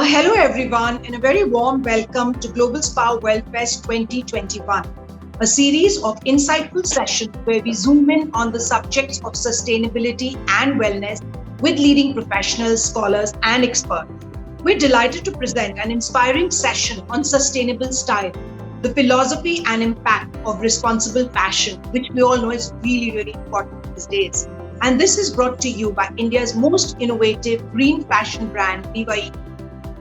Hello, everyone, and a very warm welcome to Global Spa WellFest 2021, a series of insightful sessions where we zoom in on the subjects of sustainability and wellness with leading professionals, scholars, and experts. We're delighted to present an inspiring session on sustainable style, the philosophy and impact of responsible fashion, which we all know is really important these days. And this is brought to you by India's most innovative green fashion brand, Liva.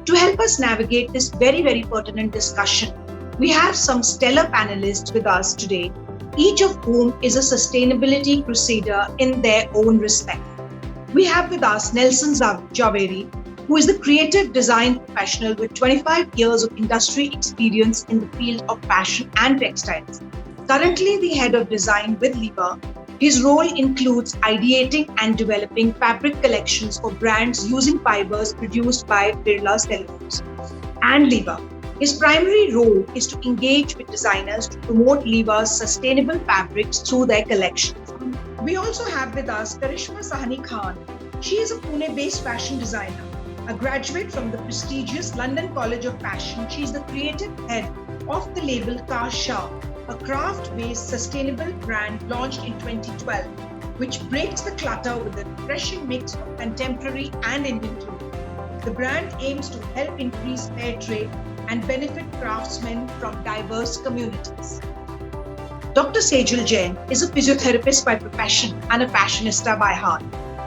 To help us navigate this very pertinent discussion, we have some stellar panelists with us today, each of whom is a sustainability crusader in their own respect. We have with us Nelson Javeri, who is the creative design professional with 25 years of industry experience in the field of fashion and textiles. Currently the head of design with Liva, his role includes ideating and developing fabric collections for brands using fibers produced by Birla Cellulose and Liva. His primary role is to engage with designers to promote Liva's sustainable fabrics through their collections. We also have with us Karishma Sahni Khan. She is a Pune-based fashion designer. A graduate from the prestigious London College of Fashion, she is the creative head of the label Kasha, a craft-based sustainable brand launched in 2012, which breaks the clutter with a refreshing mix of contemporary and Indian clothing. The brand aims to help increase fair trade and benefit craftsmen from diverse communities. Dr. Sejal Jain is a physiotherapist by profession and a fashionista by heart.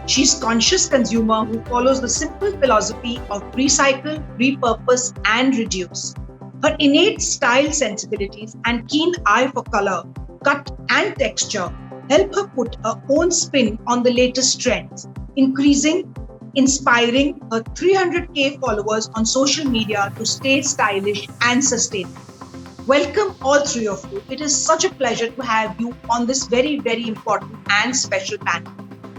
She is a conscious consumer who follows the simple philosophy of recycle, repurpose, and reduce. Her innate style sensibilities and keen eye for color, cut, and texture help her put her own spin on the latest trends, inspiring her 300K followers on social media to stay stylish and sustainable. Welcome all three of you. It is such a pleasure to have you on this very important and special panel.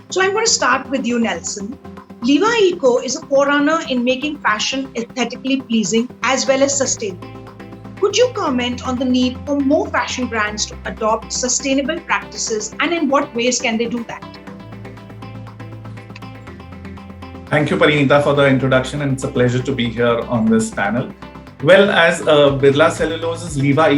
So I'm going to start with you, Nelson. Liva Eco is a forerunner in making fashion aesthetically pleasing as well as sustainable. Could you comment on the need for more fashion brands to adopt sustainable practices, and in what ways can they do that? Thank you, Parinita, for the introduction, and it's a pleasure to be here on this panel. Well, as Birla Cellulose's Liva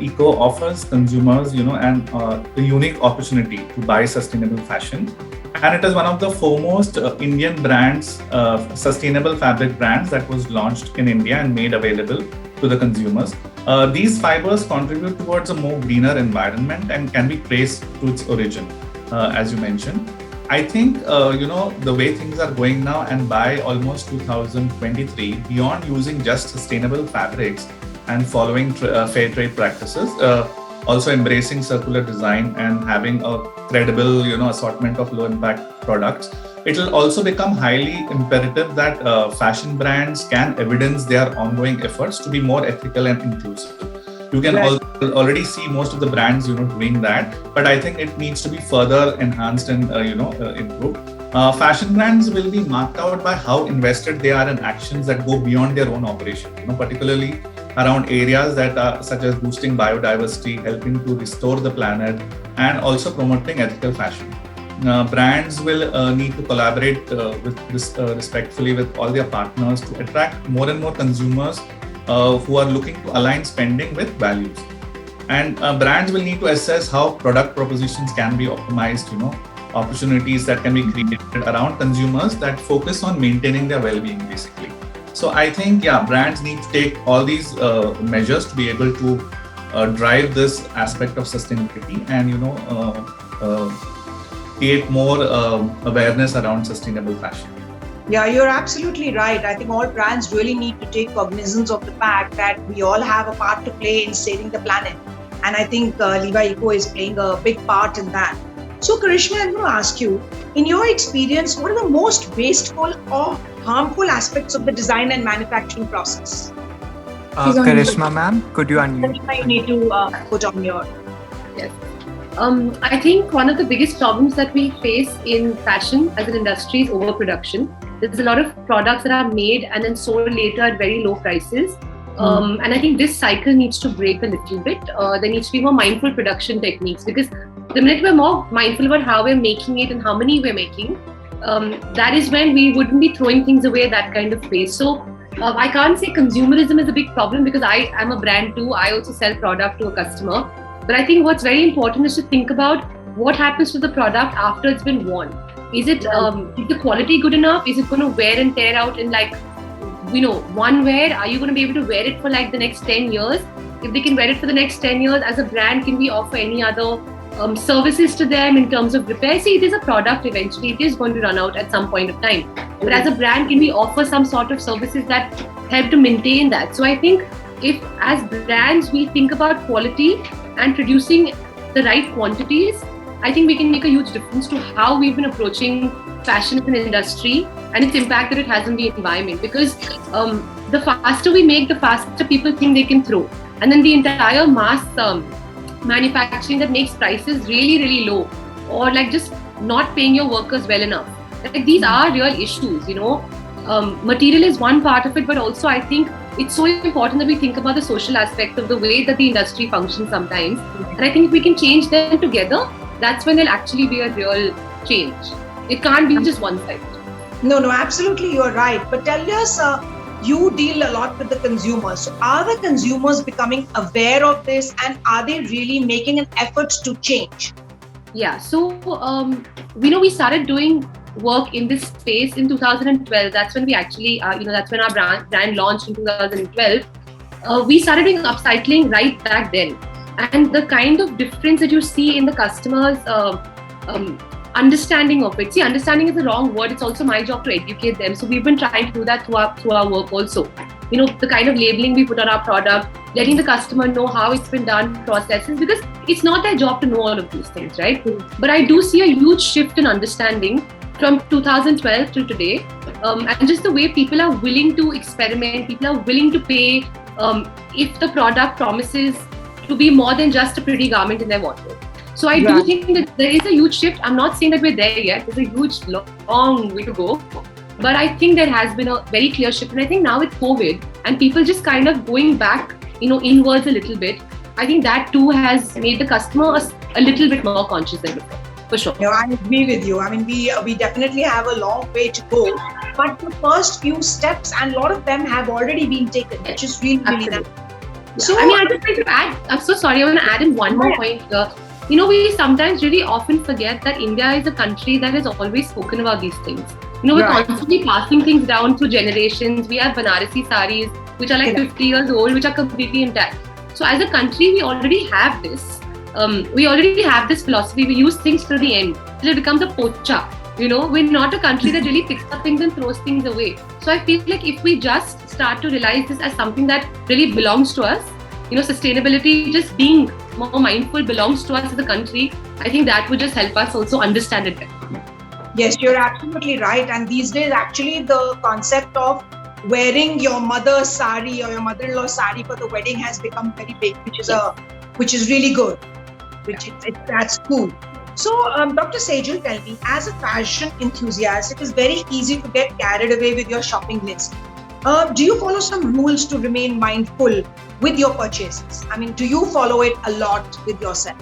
Eco offers consumers, a unique opportunity to buy sustainable fashion. And it is one of the foremost Indian brands, sustainable fabric brands that was launched in India and made available to the consumers. These fibers contribute towards a more greener environment and can be traced to its origin, as you mentioned. I think, the way things are going now, and by almost 2023, beyond using just sustainable fabrics and following fair trade practices, also embracing circular design and having a credible, assortment of low impact products, it will also become highly imperative that fashion brands can evidence their ongoing efforts to be more ethical and inclusive. You can already see most of the brands, doing that, but I think it needs to be further enhanced and, improved. Fashion brands will be marked out by how invested they are in actions that go beyond their own operation, particularly around areas that are such as boosting biodiversity, helping to restore the planet, and also promoting ethical fashion. Brands will need to collaborate respectfully with all their partners to attract more and more consumers who are looking to align spending with values. And brands will need to assess how product propositions can be optimized, opportunities that can be created around consumers that focus on maintaining their well-being, basically. So I think, brands need to take all these measures to be able to drive this aspect of sustainability and, create more awareness around sustainable fashion. Yeah, you're absolutely right. I think all brands really need to take cognizance of the fact that we all have a part to play in saving the planet. And I think Liva Eco is playing a big part in that. So Karishma, I'm going to ask you, in your experience, what are the most wasteful or harmful aspects of the design and manufacturing process? Karishma ma'am, could you unmute? Karishma, you need to put on your... Yes. I think one of the biggest problems that we face in fashion as an industry is overproduction. There's a lot of products that are made and then sold later at very low prices. And I think this cycle needs to break a little bit. There needs to be more mindful production techniques, because the minute we're more mindful about how we're making it and how many we're making, that is when we wouldn't be throwing things away at that kind of pace. So I can't say consumerism is a big problem because I am a brand too. I also sell product to a customer. But I think what's very important is to think about what happens to the product after it's been worn. Is it is the quality good enough? Is it going to wear and tear out in one wear? Are you going to be able to wear it for like the next 10 years? If they can wear it for the next 10 years, as a brand, can we offer any other services to them in terms of repair? See, it is a product eventually. It is going to run out at some point of time. But as a brand, can we offer some sort of services that help to maintain that? So I think if as brands, we think about quality and producing the right quantities, I think we can make a huge difference to how we've been approaching fashion as an industry and its impact that it has on the environment. Because the faster we make, the faster people think they can throw. And then the entire mass manufacturing that makes prices really, really low, or like just not paying your workers well enough. Like these are real issues, Material is one part of it, but also I think it's so important that we think about the social aspect of the way that the industry functions sometimes. And I think if we can change them together, that's when there'll actually be a real change. It can't be just one side. No, absolutely, you're right. But tell us, you deal a lot with the consumers. So are the consumers becoming aware of this, and are they really making an effort to change? Yeah, so we started doing work in this space in 2012. That's when we actually, that's when our brand launched in 2012. We started doing upcycling right back then. And the kind of difference that you see in the customers' understanding of it. See, understanding is the wrong word. It's also my job to educate them. So we've been trying to do that through our work also. The kind of labeling we put on our product, letting the customer know how it's been done, processes, because it's not their job to know all of these things, right? But I do see a huge shift in understanding from 2012 to today, and just the way people are willing to experiment, people are willing to pay if the product promises to be more than just a pretty garment in their wardrobe. So I do think that there is a huge shift. I'm not saying that we're there yet. There's a huge, long way to go. But I think there has been a very clear shift. And I think now with COVID and people just kind of going back, inwards a little bit, I think that too has made the customer a little bit more conscious than before, for sure. I agree with you. I mean, we definitely have a long way to go. But the first few steps, and a lot of them have already been taken, which is really, really nice. So, I just like to add, I'm so sorry, I want to add in one more point here. We sometimes really often forget that India is a country that has always spoken about these things. We're constantly passing things down through generations. We have Banarasi saris, which are like 50 years old, which are completely intact. So as a country, we already have this. We already have this philosophy. We use things till the end, till it becomes a pocha. We're not a country that really picks up things and throws things away. So I feel like if we just start to realize this as something that really belongs to us, sustainability, just being more mindful belongs to us as a country, I think that would just help us also understand it better. Yes, you're absolutely right. And these days, actually, the concept of wearing your mother's sari or your mother-in-law's sari for the wedding has become very big, which is really good. That's cool. So, Dr. Sejal, tell me, as a fashion enthusiast, it is very easy to get carried away with your shopping list. Do you follow some rules to remain mindful with your purchases? I mean, do you follow it a lot with yourself?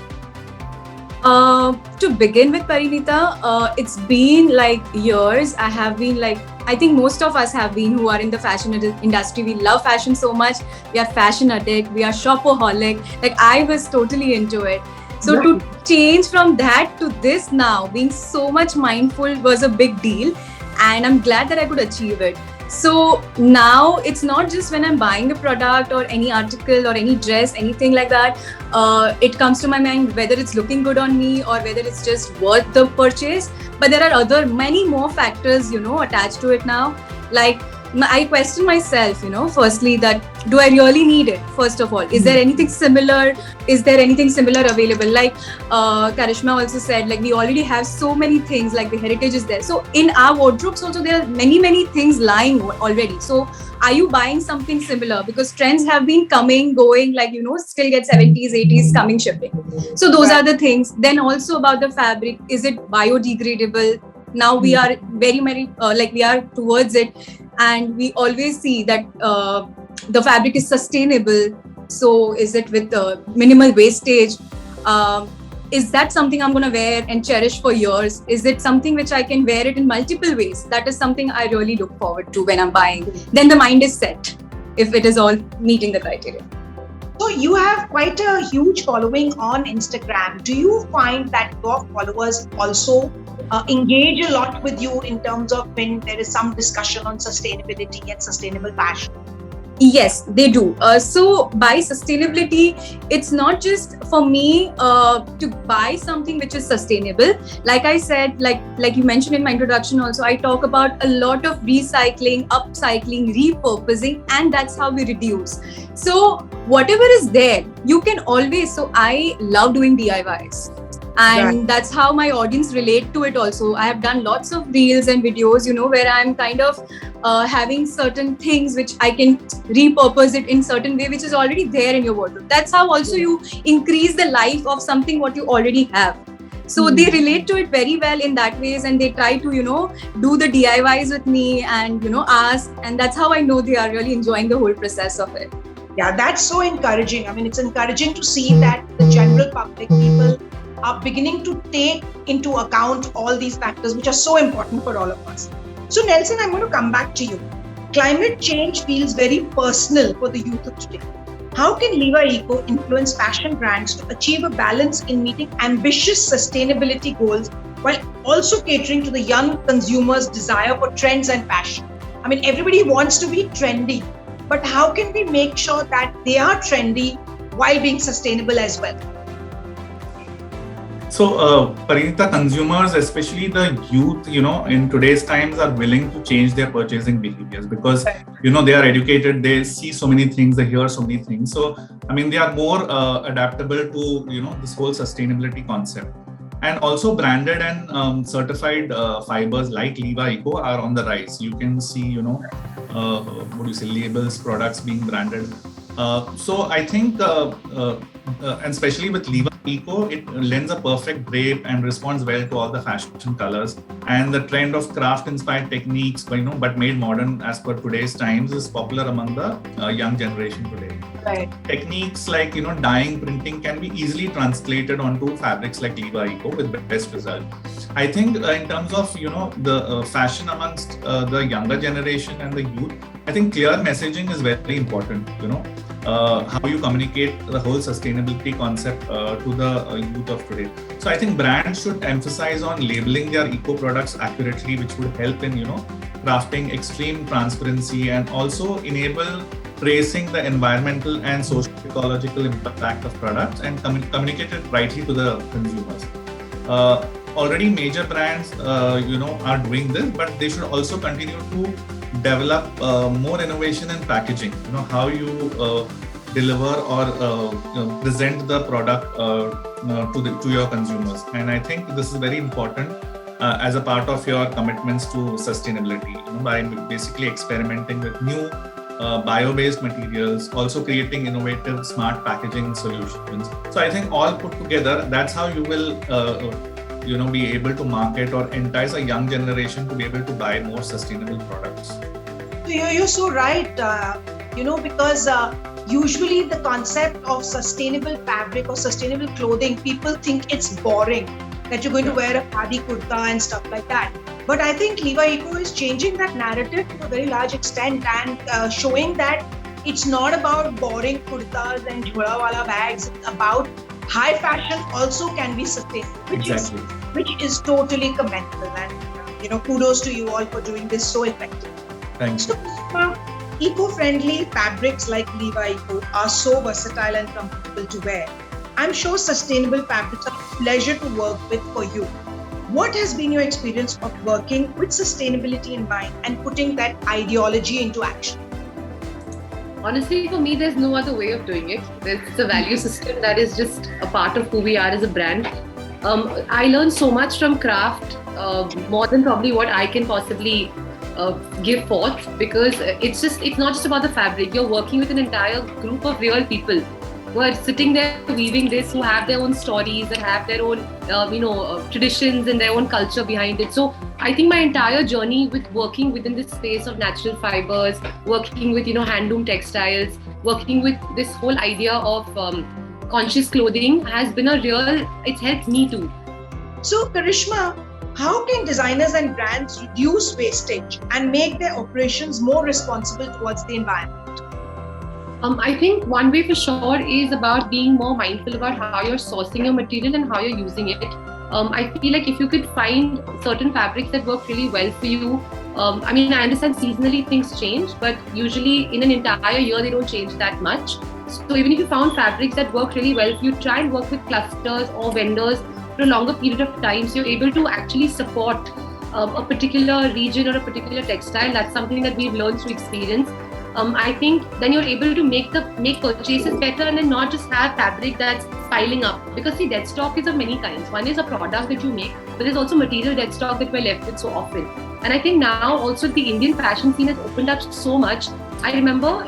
To begin with, Parinita, it's been like years. I think most of us have been who are in the fashion industry. We love fashion so much. We are fashion addict. We are shopaholic. Like I was totally into it. So to change from that to this now, being so much mindful was a big deal. And I'm glad that I could achieve it. So now it's not just when I'm buying a product or any article or any dress, anything like that. It comes to my mind whether it's looking good on me or whether it's just worth the purchase. But there are many more factors, attached to it now. Like I question myself, firstly, that do I really need it? First of all, is there anything similar? Is there anything similar available? Like Karishma also said, like we already have so many things, like the heritage is there. So in our wardrobes also, there are many things lying already. So are you buying something similar? Because trends have been coming, going, like, still get 70s, 80s coming shipping. So those are the things. Then also about the fabric, is it biodegradable? Now we are very, we are towards it. And we always see that the fabric is sustainable. So is it with minimal wastage? is that something I'm going to wear and cherish for years? Is it something which I can wear it in multiple ways? That is something I really look forward to when I'm buying. Then the mind is set if it is all meeting the criteria. So you have quite a huge following on Instagram. Do you find that your followers also engage a lot with you in terms of when there is some discussion on sustainability and sustainable fashion? Yes, they do. So by sustainability, it's not just for me to buy something which is sustainable. Like I said, like you mentioned in my introduction also, I talk about a lot of recycling, upcycling, repurposing, and that's how we reduce. So whatever is there, you can always, so I love doing DIYs. And that's how my audience relate to it also. I have done lots of reels and videos, where I'm kind of having certain things which I can repurpose it in certain way, which is already there in your wardrobe. That's how also you increase the life of something what you already have. So they relate to it very well in that ways, and they try to, do the DIYs with me and, ask. And that's how I know they are really enjoying the whole process of it. Yeah, that's so encouraging. I mean, it's encouraging to see that the general public, people are beginning to take into account all these factors which are so important for all of us. So Nelson, I'm going to come back to you. Climate change feels very personal for the youth of today. How can Liva Eco influence fashion brands to achieve a balance in meeting ambitious sustainability goals while also catering to the young consumers' desire for trends and fashion? I mean, everybody wants to be trendy, but how can we make sure that they are trendy while being sustainable as well? So, Parinita, consumers, especially the youth, in today's times are willing to change their purchasing behaviors because, they are educated, they see so many things, they hear so many things. So, I mean, they are more adaptable to, this whole sustainability concept. And also branded and certified fibers like Liva Eco are on the rise. You can see, labels, products being branded. So I think, and especially with Liva Eco, it lends a perfect drape and responds well to all the fashion colors. And the trend of craft-inspired techniques, but made modern as per today's times, is popular among the young generation today. Right. Techniques like dyeing, printing can be easily translated onto fabrics like Liva Eco with best result. I think in terms of the fashion amongst the younger generation and the youth, I think clear messaging is very important. How you communicate the whole sustainability concept to the youth of today. So I think brands should emphasize on labeling their eco products accurately, which would help in crafting extreme transparency and also enable tracing the environmental and socio-ecological impact of products and communicate it rightly to the consumers. Already major brands are doing this, but they should also continue to develop more innovation in packaging. How you deliver or present the product to your consumers. And I think this is very important as a part of your commitments to sustainability, by basically experimenting with new bio-based materials, also creating innovative smart packaging solutions. So I think all put together, that's how you will be able to market or entice a young generation to be able to buy more sustainable products. So you're so right, because usually the concept of sustainable fabric or sustainable clothing, people think it's boring, that you're going to wear a khadi kurta and stuff like that. But I think Liva Eco is changing that narrative to a very large extent and showing that it's not about boring kurtas and jhola wala bags. It's about high fashion also can be sustainable, which is totally commendable. And kudos to you all for doing this so effectively. Thanks. So, eco-friendly fabrics like Liva Eco are so versatile and comfortable to wear. I'm sure sustainable fabrics are a pleasure to work with for you. What has been your experience of working with sustainability in mind and putting that ideology into action? Honestly, for me, there's no other way of doing it. It's a value system that is just a part of who we are as a brand. I learned so much from craft, more than probably what I can possibly give forth, because it's not just about the fabric. You're working with an entire group of real people who are sitting there weaving this, who have their own stories, that have their own traditions and their own culture behind it. So I think my entire journey with working within this space of natural fibers, working with handloom textiles, working with this whole idea of conscious clothing has been it's helped me too. So, Karishma, how can designers and brands reduce wastage and make their operations more responsible towards the environment? I think one way for sure is about being more mindful about how you're sourcing your material and how you're using it. I feel like if you could find certain fabrics that work really well for you, I understand seasonally things change, but usually in an entire year, they don't change that much. So even if you found fabrics that work really well for you, try and work with clusters or vendors for a longer period of time so you're able to actually support a particular region or a particular textile. That's something that we've learned through experience. I think then you're able to make purchases better and then not just have fabric that's piling up. Because see, dead stock is of many kinds. One is a product that you make, but there's also material dead stock that we're left with so often. And I think now also the Indian fashion scene has opened up so much. I remember,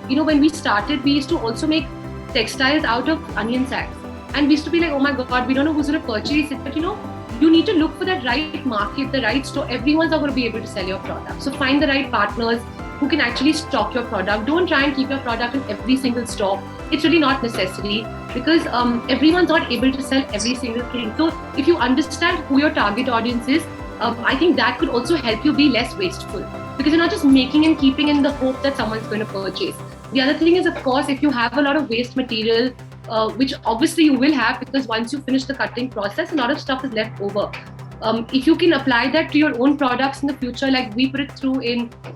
when we started, we used to also make textiles out of onion sacks. And we used to be like, oh my God, we don't know who's going to purchase it. But you need to look for that right market, the right store. Everyone's not going to be able to sell your product. So find the right partners who can actually stock your product. Don't try and keep your product in every single store. It's really not necessary because everyone's not able to sell every single thing. So if you understand who your target audience is, I think that could also help you be less wasteful because you're not just making and keeping in the hope that someone's going to purchase. The other thing is, of course, if you have a lot of waste material, which obviously you will have because once you finish the cutting process, a lot of stuff is left over. If you can apply that to your own products in the future, like we put it through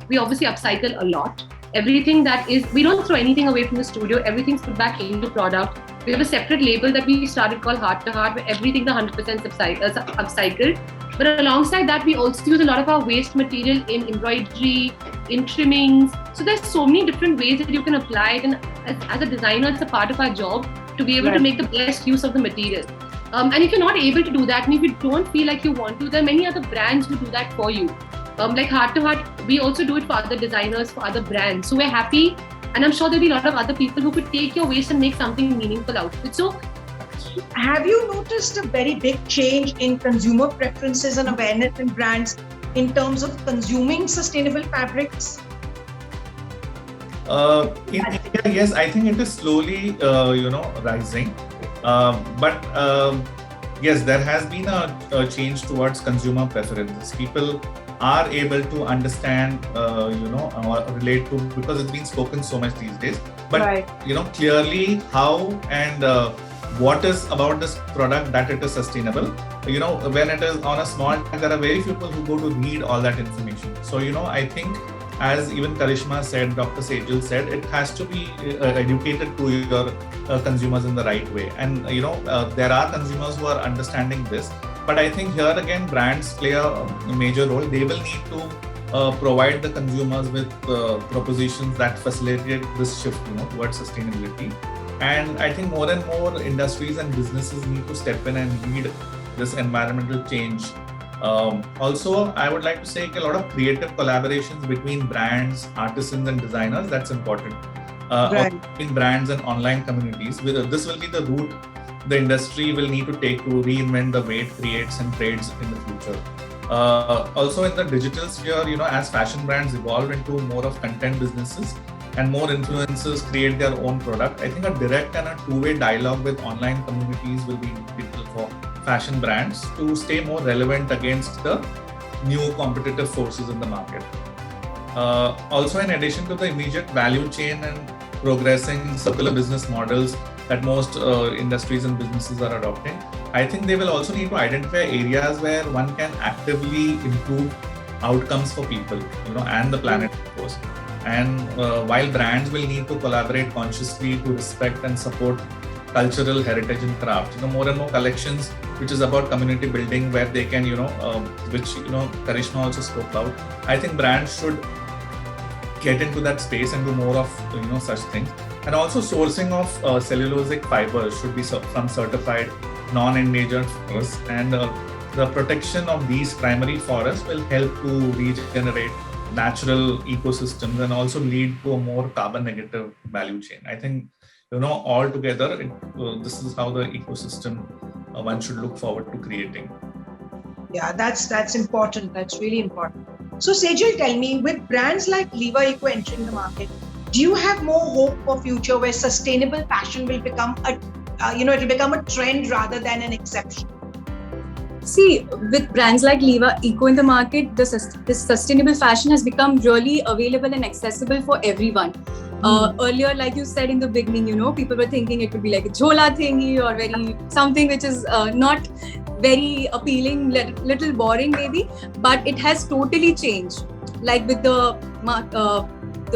we obviously upcycle a lot. Everything we don't throw anything away from the studio, everything's put back into product. We have a separate label that we started called Heart to Heart, where everything's 100% upcycled. But alongside that, we also use a lot of our waste material in embroidery, in trimmings. So there's so many different ways that you can apply it. And as a designer, it's a part of our job to be able to make the best use of the material. And if you're not able to do that, and if you don't feel like you want to, there are many other brands who do that for you. Like Heart to Heart, we also do it for other designers, for other brands. So we're happy, and I'm sure there'll be a lot of other people who could take your waste and make something meaningful out of it. So, have you noticed a very big change in consumer preferences and awareness in brands in terms of consuming sustainable fabrics? In India, yes, I think it is slowly, rising. But yes, there has been a change towards consumer preferences. People are able to understand, or relate to, because it's been spoken so much these days. But, clearly how and what is about this product that it is sustainable. When it is on a small tag, there are very few people who go to read all that information. So, I think, as even Karishma said, Dr. Sejal said, it has to be educated to your consumers in the right way. And, there are consumers who are understanding this. But I think here again, brands play a major role. They will need to provide the consumers with propositions that facilitate this shift, towards sustainability. And I think more and more industries and businesses need to step in and lead this environmental change. Also, I would like to say a lot of creative collaborations between brands, artisans and designers, that's important. Between brands and online communities. This will be the route the industry will need to take to reinvent the way it creates and trades in the future. Also in the digital sphere, as fashion brands evolve into more of content businesses and more influencers create their own product, I think a direct and a two-way dialogue with online communities will be critical for fashion brands to stay more relevant against the new competitive forces in the market. Also, in addition to the immediate value chain and progressing circular business models that most industries and businesses are adopting, I think they will also need to identify areas where one can actively improve outcomes for people, and the planet, of course. And while brands will need to collaborate consciously to respect and support cultural heritage and craft, more and more collections, which is about community building, where they can, which Karishma also spoke about. I think brands should get into that space and do more of such things. And also sourcing of cellulosic fibers should be from certified non-endangered forests, and the protection of these primary forests will help to regenerate natural ecosystems and also lead to a more carbon negative value chain. I think, all together, this is how the ecosystem one should look forward to creating. Yeah, that's important. That's really important. So Sejal, tell me, with brands like Liva Eco entering the market, do you have more hope for future where sustainable fashion will become it'll become a trend rather than an exception? See, with brands like Liva Eco in the market, this sustainable fashion has become really available and accessible for everyone. Earlier, like you said in the beginning, people were thinking it would be like a jhola thingy or very something which is not very appealing, little boring maybe, but it has totally changed. Like with the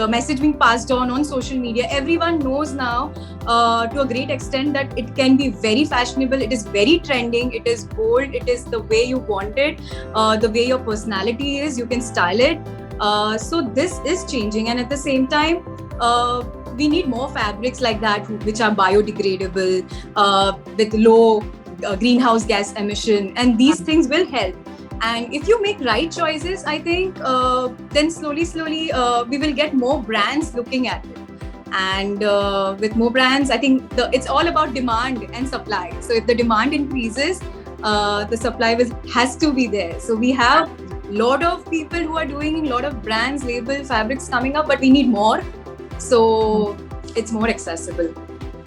message being passed on social media, everyone knows now to a great extent that it can be very fashionable, it is very trending, it is bold, it is the way you want it, the way your personality is, you can style it. So this is changing, and at the same time, we need more fabrics like that which are biodegradable, with low greenhouse gas emission, and these things will help. And if you make right choices, I think then slowly we will get more brands looking at it. And with more brands, I think it's all about demand and supply. So if the demand increases, the supply has to be there. So we have a lot of people who are doing a lot of brands, label, fabrics coming up, but we need more. So it's more accessible.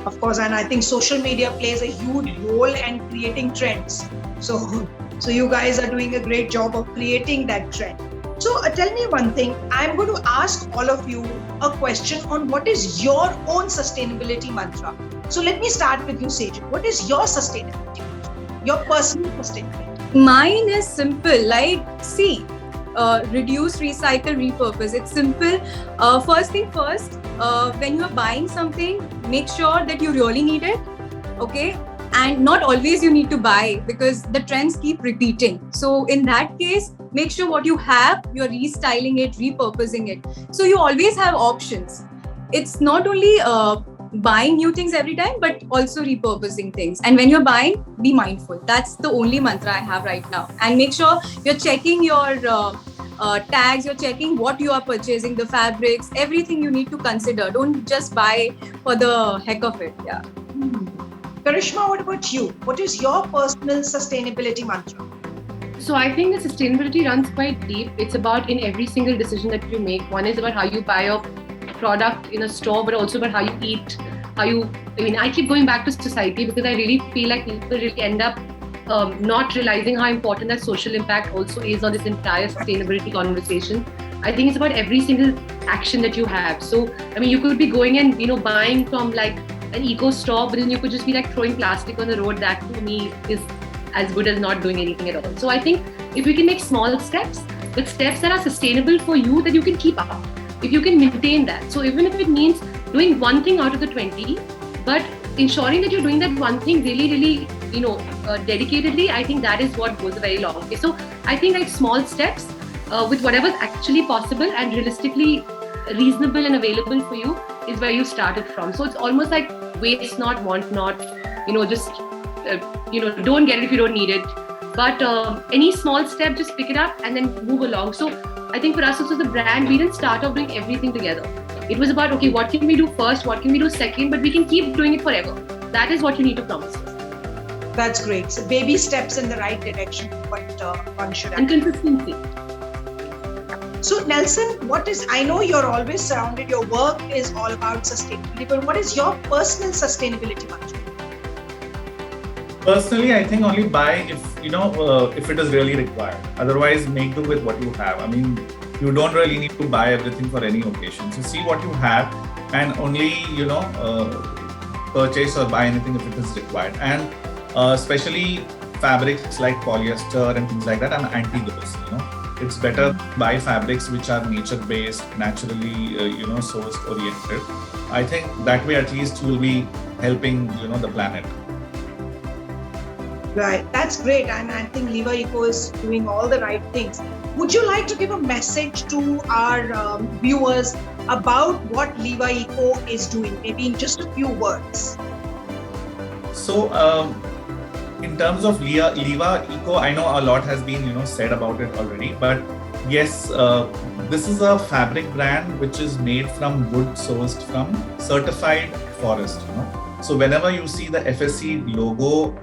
Of course, and I think social media plays a huge role in creating trends. So you guys are doing a great job of creating that trend. So tell me one thing, I'm going to ask all of you a question on what is your own sustainability mantra. So let me start with you, Sejal. What is your sustainability mantra? Your personal sustainability? Mine is simple, like reduce, recycle, repurpose. It's simple. First thing first, when you are buying something, make sure that you really need it, okay? And not always you need to buy, because the trends keep repeating. So in that case, make sure what you have, you're restyling it, repurposing it. So you always have options. It's not only buying new things every time, but also repurposing things. And when you're buying, be mindful. That's the only mantra I have right now. And make sure you're checking your tags, you're checking what you are purchasing, the fabrics, everything you need to consider. Don't just buy for the heck of it. Yeah. Karishma, what about you? What is your personal sustainability mantra? So I think that sustainability runs quite deep. It's about in every single decision that you make. One is about how you buy a product in a store, but also about how you eat, I keep going back to society because I really feel like people really end up not realizing how important that social impact also is on this entire sustainability conversation. I think it's about every single action that you have. So, you could be going and, buying from like an eco store, but then you could just be like throwing plastic on the road. That to me is as good as not doing anything at all. So I think if we can make small steps, but steps that are sustainable for you, that you can keep up, if you can maintain that. So even if it means doing one thing out of the 20, but ensuring that you're doing that one thing really, dedicatedly, I think that is what goes a very long way. So I think like small steps with whatever's actually possible and realistically reasonable and available for you is where you started from. So it's almost like waste not, want not, don't get it if you don't need it. But any small step, just pick it up and then move along. So I think for us also, the brand, we didn't start off doing everything together. It was about, okay, what can we do first? What can we do second? But we can keep doing it forever. That is what you need to promise. That's great. So baby steps in the right direction, what one should have. And consistency. So Nelson, I know you're always surrounded, your work is all about sustainability, but what is your personal sustainability mantra? Personally, I think only buy if it is really required. Otherwise, make do with what you have. You don't really need to buy everything for any occasion. So see what you have and only, purchase or buy anything if it is required. And especially fabrics like polyester and things like that, I'm anti those, It's better buy fabrics which are nature-based, naturally, sourced oriented. I think that way at least you will be helping, the planet. Right, that's great, and I think Liva Eco is doing all the right things. Would you like to give a message to our viewers about what Liva Eco is doing, maybe in just a few words? So, in terms of Liva Eco, I know a lot has been said about it already, but yes, this is a fabric brand which is made from wood sourced from certified forest. So whenever you see the FSC logo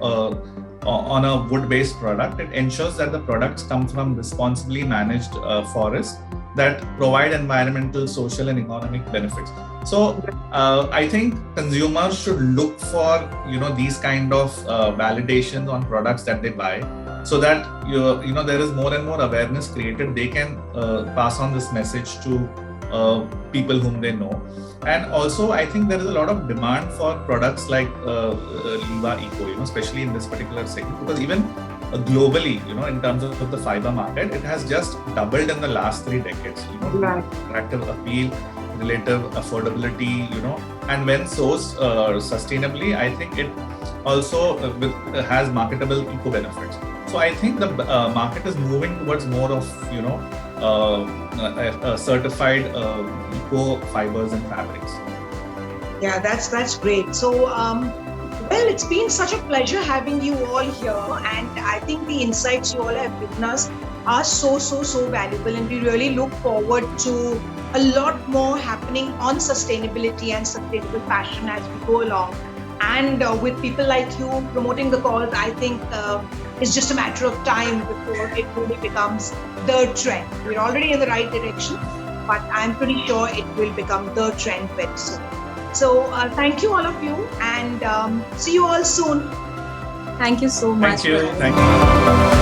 on a wood-based product, it ensures that the products come from responsibly managed forest that provide environmental, social, and economic benefits. So I think consumers should look for these kind of validations on products that they buy, so that there is more and more awareness created. They can pass on this message to people whom they know. And also, I think there is a lot of demand for products like Liva Eco, especially in this particular segment, because even globally, in terms of the fiber market, it has just doubled in the last 3 decades. Right. Attractive appeal, relative affordability, and when sourced sustainably, I think it also has marketable eco benefits. So I think the market is moving towards more of certified eco fibers and fabrics. Yeah, that's great. So, well, it's been such a pleasure having you all here, and I think the insights you all have given us are so valuable, and we really look forward to a lot more happening on sustainability and sustainable fashion as we go along. And with people like you promoting the cause, I think it's just a matter of time before it really becomes the trend. We're already in the right direction, but I'm pretty sure it will become the trend very soon. So thank you all of you, and see you all soon. Thank you so much. Thank you.